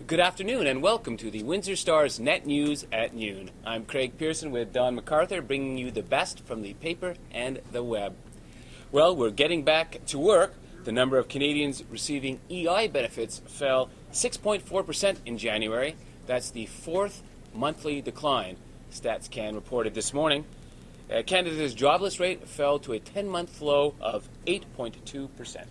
Good afternoon and welcome to the Windsor Star's Net News at Noon. I'm Craig Pearson with Don McArthur, bringing you the best from the paper and the web. Well, we're getting back to work. The number of Canadians receiving EI benefits fell 6.4% in January. That's the fourth monthly decline, Stats Can reported this morning. Canada's jobless rate fell to a 10-month low of 8.2%.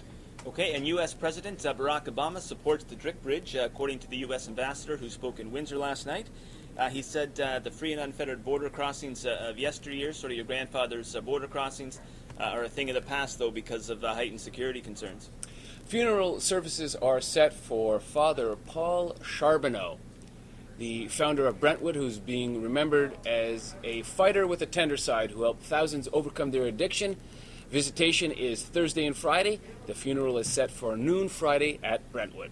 Okay, and U.S. President Barack Obama supports the Drick Bridge, according to the U.S. ambassador who spoke in Windsor last night. He said the free and unfettered border crossings of yesteryear, sort of your grandfather's border crossings, are a thing of the past, though, because of heightened security concerns. Funeral services are set for Father Paul Charbonneau, the founder of Brentwood, who's being remembered as a fighter with a tender side who helped thousands overcome their addiction. Visitation is Thursday and Friday. The funeral is set for noon Friday at Brentwood.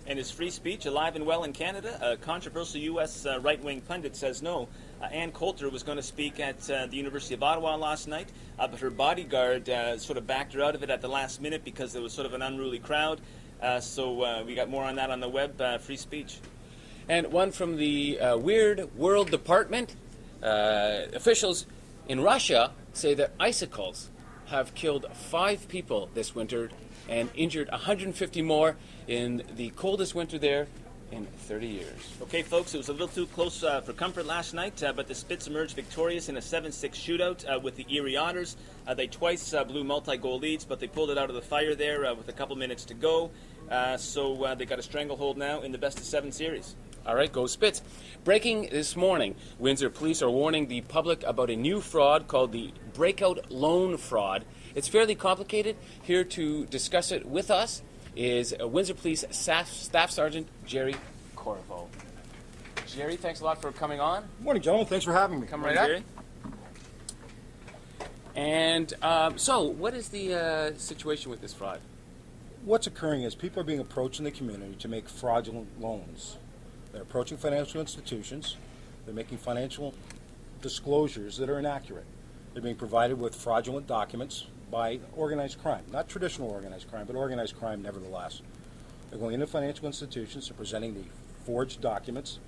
And is free speech alive and well in Canada? A controversial U.S. right-wing pundit says no. Ann Coulter was going to speak at the University of Ottawa last night, but her bodyguard sort of backed her out of it at the last minute because there was sort of an unruly crowd. So we got more on that on the web, free speech. And one from the Weird World Department. Officials in Russia say that icicles have killed 5 people this winter and injured 150 more in the coldest winter there in 30 years. Okay, folks, it was a little too close for comfort last night, but the Spits emerged victorious in a 7-6 shootout with the Erie Otters. They twice blew multi-goal leads, but they pulled it out of the fire there with a couple minutes to go. So they got a stranglehold now in the best-of-7 series. All right, go Spits. Breaking this morning, Windsor police are warning the public about a new fraud called the breakout loan fraud. It's fairly complicated. Here to discuss it with us is Windsor Police Staff Sgt. Gerry Corriveau. Gerry, thanks a lot for coming on. Morning, gentlemen. Thanks for having me. Come right up. And so, what is the situation with this fraud? What's occurring is people are being approached in the community to make fraudulent loans. They're approaching financial institutions. They're making financial disclosures that are inaccurate. They're being provided with fraudulent documents by organized crime. Not traditional organized crime, but organized crime nevertheless. They're going into financial institutions. They're presenting the forged documents.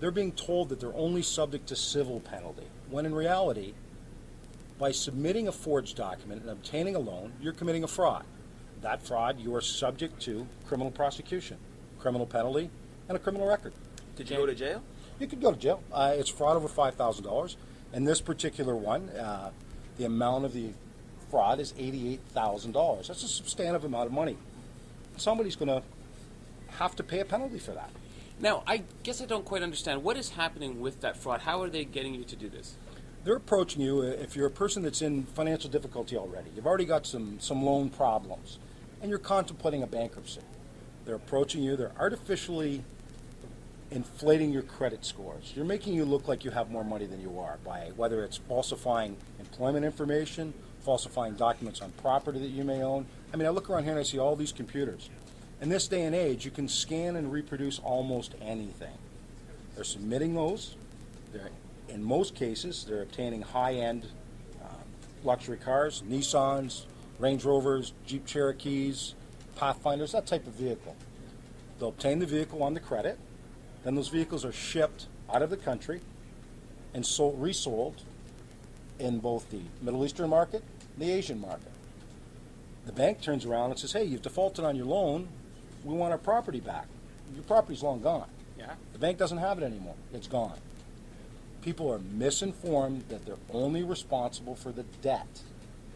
They're being told that they're only subject to civil penalty, when in reality, by submitting a forged document and obtaining a loan, you're committing a fraud. That fraud, you are subject to criminal prosecution, criminal penalty, and a criminal record. Did you go to jail? You could go to jail. It's fraud over $5,000. And this particular one, the amount of the fraud is $88,000. That's a substantive amount of money. Somebody's going to have to pay a penalty for that. Now, I guess I don't quite understand. What is happening with that fraud? How are they getting you to do this? They're approaching you if you're a person that's in financial difficulty already. You've already got some loan problems, and you're contemplating a bankruptcy. They're approaching you. They're artificially inflating your credit scores. You're making you look like you have more money than you are by whether it's falsifying employment information, falsifying documents on property that you may own. I mean, I look around here and I see all these computers. In this day and age, you can scan and reproduce almost anything. They're submitting those. In most cases, they're obtaining high-end luxury cars, Nissans, Range Rovers, Jeep Cherokees, Pathfinders, that type of vehicle. They'll obtain the vehicle on the credit. Then those vehicles are shipped out of the country and resold in both the Middle Eastern market and the Asian market. The bank turns around and says, hey, you've defaulted on your loan. We want our property back. Your property's long gone. Yeah. The bank doesn't have it anymore. It's gone. People are misinformed that they're only responsible for the debt.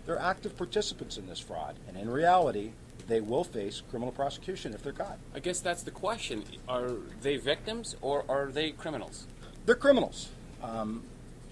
They're active participants in this fraud, and in reality, they will face criminal prosecution if they're caught. I guess that's the question. Are they victims or are they criminals? They're criminals.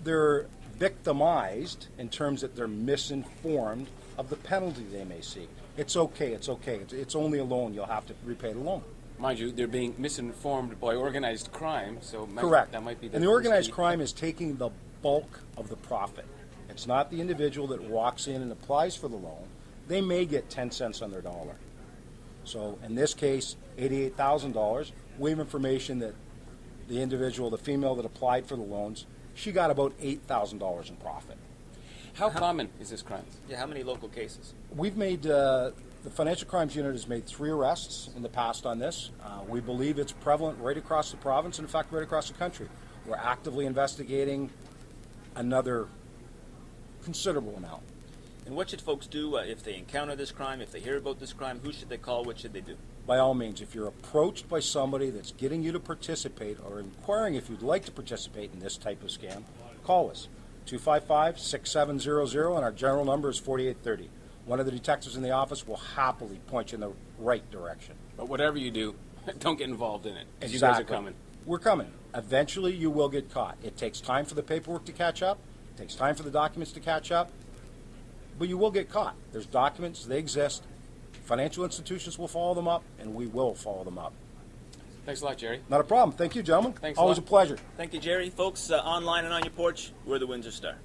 They're victimized in terms that they're misinformed of the penalty they may seek. It's okay. It's only a loan. You'll have to repay the loan. Mind you, they're being misinformed by organized crime, so correct. That might be the and the organized crime is taking the bulk of the profit. It's not the individual that walks in and applies for the loan. They may get 10 cents on their dollar. So in this case, $88,000. We have information that the individual, the female that applied for the loans, she got about $8,000 in profit. How common is this crime? Yeah, how many local cases? We've made The Financial Crimes Unit has made 3 arrests in the past on this. We believe it's prevalent right across the province, and in fact, right across the country. We're actively investigating another considerable amount. And what should folks do if they encounter this crime, if they hear about this crime? Who should they call? What should they do? By all means, if you're approached by somebody that's getting you to participate or inquiring if you'd like to participate in this type of scam, call us, 255-6700, and our general number is 4830. One of the detectives in the office will happily point you in the right direction. But whatever you do, don't get involved in it, because Exactly. you guys are coming. We're coming. Eventually, you will get caught. It takes time for the paperwork to catch up. It takes time for the documents to catch up. But you will get caught. There's documents. They exist. Financial institutions will follow them up, and we will follow them up. Thanks a lot, Gerry. Not a problem. Thank you, gentlemen. Thanks a Always lot. a pleasure. Thank you, Jerry. Folks, online and on your porch, we're the Windsor Star.